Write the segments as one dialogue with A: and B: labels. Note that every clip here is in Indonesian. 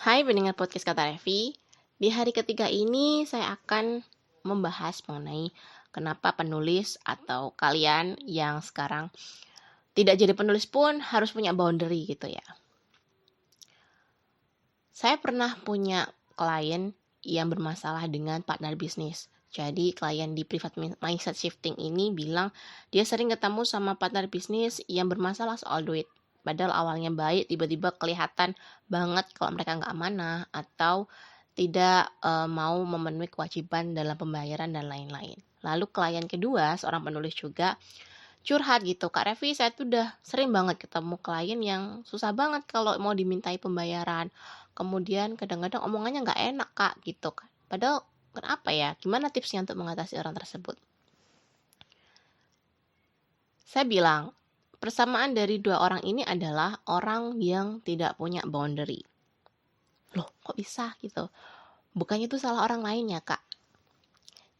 A: Hai pendengar podcast Kata Revi. Di hari ketiga ini saya akan membahas mengenai kenapa penulis atau kalian yang sekarang tidak jadi penulis pun harus punya boundary gitu ya. Saya pernah punya klien yang bermasalah dengan partner bisnis. Jadi klien di private mindset shifting ini bilang dia sering ketemu sama partner bisnis yang bermasalah soal duit. Padahal awalnya baik, tiba-tiba kelihatan banget kalau mereka nggak amanah atau tidak mau memenuhi kewajiban dalam pembayaran dan lain-lain. Lalu klien kedua, seorang penulis juga, curhat gitu, Kak Revi, saya tuh udah sering banget ketemu klien yang susah banget kalau mau dimintai pembayaran. Kemudian kadang-kadang omongannya nggak enak Kak gitu kan. Padahal kenapa ya? Gimana tipsnya untuk mengatasi orang tersebut? Saya bilang, persamaan dari dua orang ini adalah orang yang tidak punya boundary. Loh, kok bisa gitu? Bukannya itu salah orang lain ya, Kak?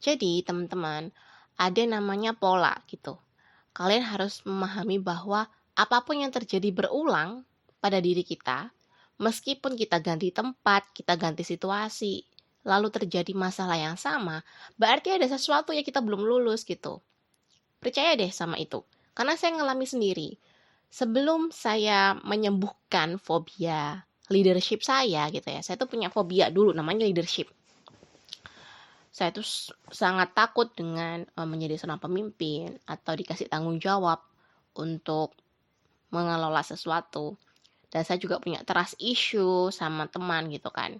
A: Jadi, teman-teman, ada yang namanya pola gitu. Kalian harus memahami bahwa apapun yang terjadi berulang pada diri kita, meskipun kita ganti tempat, kita ganti situasi, lalu terjadi masalah yang sama, berarti ada sesuatu yang kita belum lulus gitu. Percaya deh sama itu. Karena saya ngalami sendiri. Sebelum saya menyembuhkan fobia leadership saya gitu ya. Saya tuh punya fobia dulu namanya leadership. Saya tuh sangat takut dengan menjadi seorang pemimpin atau dikasih tanggung jawab untuk mengelola sesuatu. Dan saya juga punya trust issue sama teman gitu kan.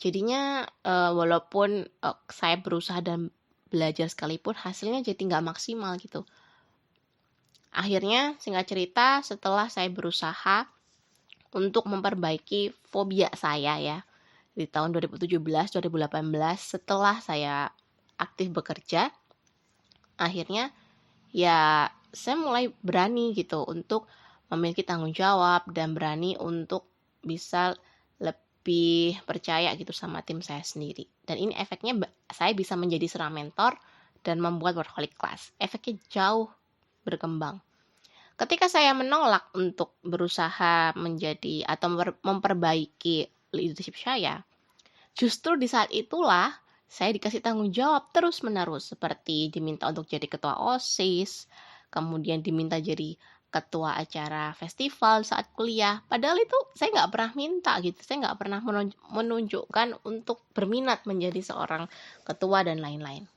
A: Jadinya walaupun saya berusaha dan belajar sekalipun hasilnya jadi nggak maksimal gitu. Akhirnya singkat cerita setelah saya berusaha untuk memperbaiki fobia saya ya di tahun 2017-2018 setelah saya aktif bekerja, akhirnya ya saya mulai berani gitu untuk memiliki tanggung jawab dan berani untuk bisa lebih percaya gitu sama tim saya sendiri. Dan ini efeknya saya bisa menjadi seorang mentor dan membuat workaholic class. Efeknya jauh berkembang. Ketika saya menolak untuk berusaha menjadi atau memperbaiki leadership saya, justru di saat itulah saya dikasih tanggung jawab terus-menerus, seperti diminta untuk jadi ketua OSIS, kemudian diminta jadi ketua acara festival saat kuliah. Padahal itu saya nggak pernah minta gitu, saya nggak pernah menunjukkan untuk berminat menjadi seorang ketua dan lain-lain.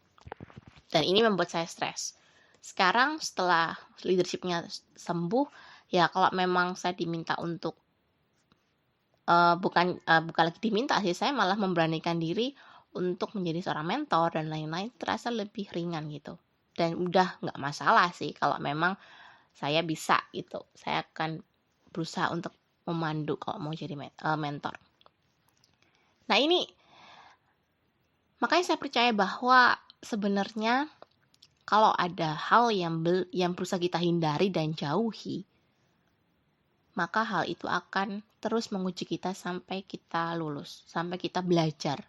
A: Dan ini membuat saya stres. Sekarang setelah leadershipnya sembuh, ya kalau memang saya diminta untuk bukan lagi diminta sih, saya malah memberanikan diri untuk menjadi seorang mentor dan lain-lain, terasa lebih ringan gitu. Dan udah nggak masalah sih kalau memang saya bisa gitu. Saya akan berusaha untuk memandu kalau mau jadi mentor. Nah ini, makanya saya percaya bahwa sebenarnya kalau ada hal yang berusaha kita hindari dan jauhi, maka hal itu akan terus menguji kita sampai kita lulus, sampai kita belajar.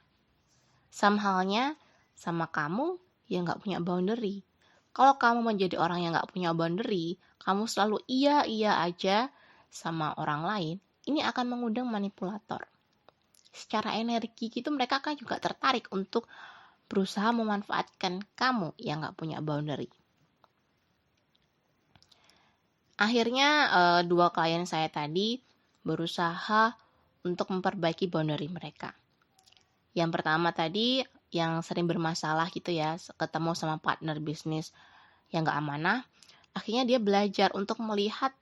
A: Sama halnya sama kamu yang gak punya boundary. Kalau kamu menjadi orang yang gak punya boundary, kamu selalu iya aja sama orang lain, ini akan mengundang manipulator. Secara energi gitu mereka akan juga tertarik untuk berusaha memanfaatkan kamu yang gak punya boundary. Akhirnya dua klien saya tadi berusaha untuk memperbaiki boundary mereka. Yang pertama tadi yang sering bermasalah gitu ya, ketemu sama partner bisnis yang gak amanah, akhirnya dia belajar untuk melihat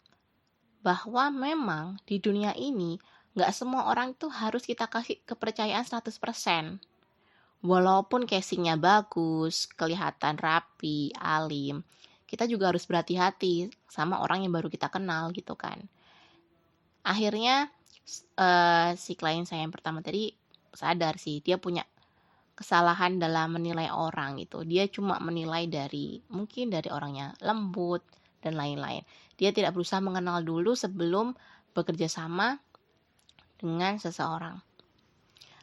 A: bahwa memang di dunia ini gak semua orang itu harus kita kasih kepercayaan 100%. Walaupun casingnya bagus, kelihatan rapi, alim, kita juga harus berhati-hati sama orang yang baru kita kenal gitu kan. Akhirnya si klien saya yang pertama tadi sadar sih, dia punya kesalahan dalam menilai orang gitu. Dia cuma menilai mungkin dari orangnya lembut dan lain-lain. Dia tidak berusaha mengenal dulu sebelum bekerja sama dengan seseorang.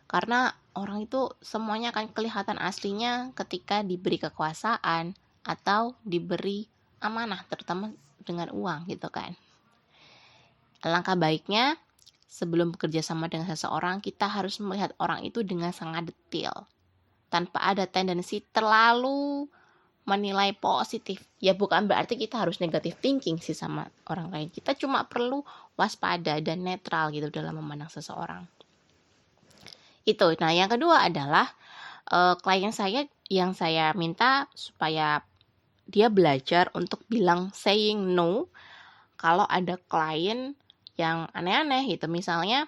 A: Karena orang itu semuanya akan kelihatan aslinya ketika diberi kekuasaan atau diberi amanah, terutama dengan uang gitu kan. Alangkah baiknya sebelum bekerja sama dengan seseorang, kita harus melihat orang itu dengan sangat detail, tanpa ada tendensi terlalu menilai positif. Ya bukan berarti kita harus negative thinking sih sama orang lain. Kita cuma perlu waspada dan netral gitu dalam memandang seseorang. Itu. Nah, yang kedua adalah klien saya yang saya minta supaya dia belajar untuk bilang saying no kalau ada klien yang aneh-aneh gitu. Misalnya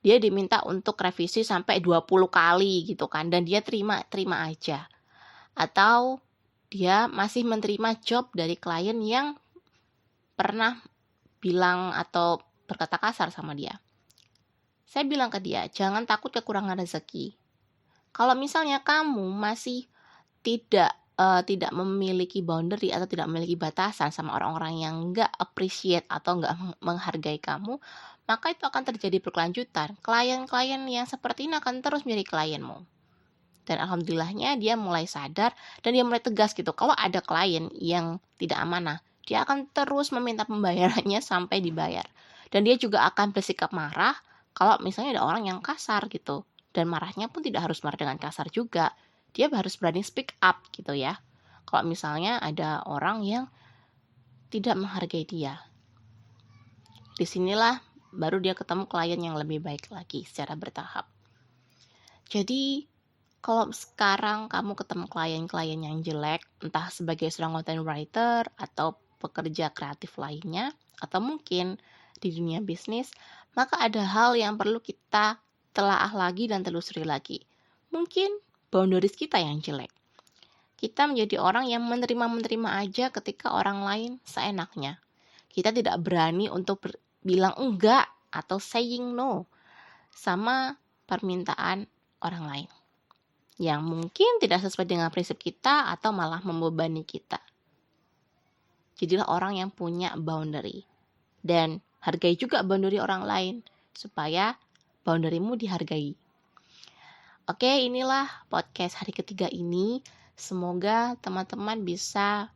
A: dia diminta untuk revisi sampai 20 kali gitu kan, dan dia terima aja. Atau dia masih menerima job dari klien yang pernah bilang atau berkata kasar sama dia. Saya bilang ke dia, jangan takut kekurangan rezeki. Kalau misalnya kamu masih tidak memiliki boundary atau tidak memiliki batasan sama orang-orang yang nggak appreciate atau nggak menghargai kamu, maka itu akan terjadi berkelanjutan. Klien-klien yang seperti ini akan terus menjadi klienmu. Dan alhamdulillahnya dia mulai sadar dan dia mulai tegas gitu. Kalau ada klien yang tidak amanah, dia akan terus meminta pembayarannya sampai dibayar. Dan dia juga akan bersikap marah kalau misalnya ada orang yang kasar gitu. Dan marahnya pun tidak harus marah dengan kasar juga. Dia harus berani speak up gitu ya. Kalau misalnya ada orang yang tidak menghargai dia. Disinilah baru dia ketemu klien yang lebih baik lagi secara bertahap. Jadi kalau sekarang kamu ketemu klien-klien yang jelek, entah sebagai seorang content writer atau pekerja kreatif lainnya, atau mungkin di dunia bisnis, maka ada hal yang perlu kita telaah lagi dan telusuri lagi. Mungkin boundaries kita yang jelek. Kita menjadi orang yang menerima aja ketika orang lain seenaknya. Kita tidak berani untuk bilang enggak atau saying no sama permintaan orang lain yang mungkin tidak sesuai dengan prinsip kita atau malah membebani kita. Jadilah orang yang punya boundary. Dan hargai juga boundary orang lain supaya boundarymu dihargai. Oke, inilah podcast hari ketiga ini. Semoga teman-teman bisa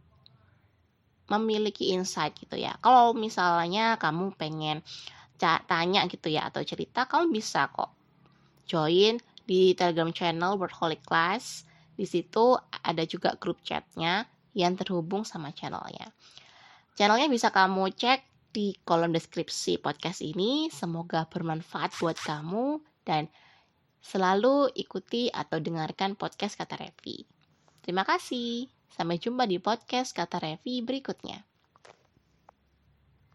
A: memiliki insight gitu ya. Kalau misalnya kamu pengen tanya gitu ya atau cerita, kamu bisa kok join di Telegram channel Workaholic Class. Di situ ada juga grup chatnya yang terhubung sama channelnya. Channelnya bisa kamu cek di kolom deskripsi podcast ini. Semoga bermanfaat buat kamu dan selalu ikuti atau dengarkan podcast Kata Revi. Terima kasih. Sampai jumpa di podcast Kata Revi berikutnya.